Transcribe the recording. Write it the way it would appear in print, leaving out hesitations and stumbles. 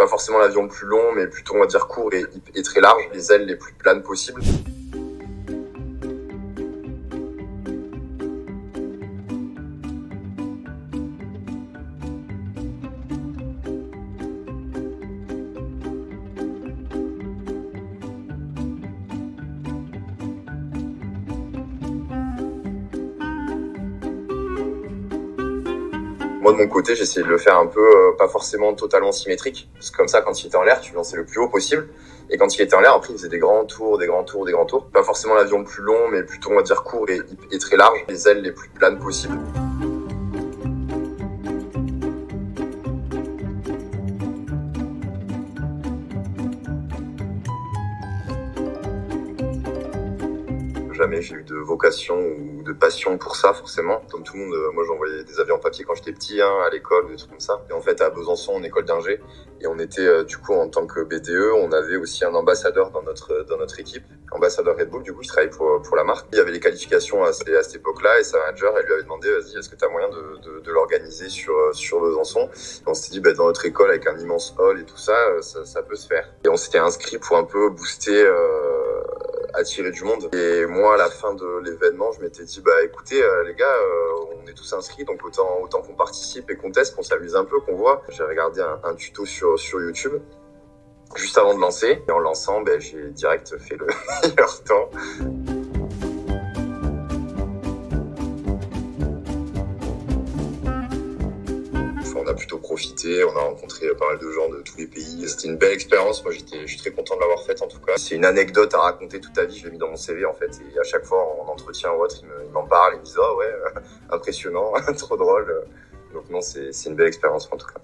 Pas forcément l'avion le plus long, mais plutôt on va dire court et très large, les ailes les plus planes possibles. Moi, de mon côté, j'ai essayé de le faire un peu, pas forcément totalement symétrique. Parce que comme ça, quand il était en l'air, tu lançais le plus haut possible. Et quand il était en l'air, après, il faisait des grands tours, des grands tours, des grands tours. Pas forcément l'avion le plus long, mais plutôt, on va dire, court et très large. Les ailes les plus planes possibles. Jamais j'ai eu de vocation ou de passion pour ça, forcément. Comme tout le monde, moi j'envoyais des avions en papier quand j'étais petit, à l'école, des trucs comme ça. Et en fait, à Besançon, en école d'ingé, et on était, du coup, en tant que BDE, on avait aussi un ambassadeur dans notre équipe, ambassadeur Red Bull, du coup, il travaillait pour la marque. Il y avait les qualifications à cette époque-là, et sa manager, elle lui avait demandé, vas-y, est-ce que tu as moyen de l'organiser sur Besançon? Et on s'était dit, dans notre école, avec un immense hall et tout ça, ça peut se faire. Et on s'était inscrit pour un peu booster, attirer du monde. Et moi, à la fin de l'événement, je m'étais dit, écoutez, les gars, on est tous inscrits, donc autant qu'on participe et qu'on teste, qu'on s'amuse un peu, qu'on voit. J'ai regardé un tuto sur YouTube, juste avant de lancer. Et en lançant, j'ai direct fait le meilleur temps. On a plutôt profité, on a rencontré pas mal de gens de tous les pays. C'était une belle expérience, moi je suis très content de l'avoir faite en tout cas. C'est une anecdote à raconter toute ta vie, je l'ai mis dans mon CV en fait. Et à chaque fois en entretien ou autre, ils m'en parlent, ils me disent « Oh ouais, impressionnant, trop drôle ». Donc non, c'est une belle expérience en tout cas.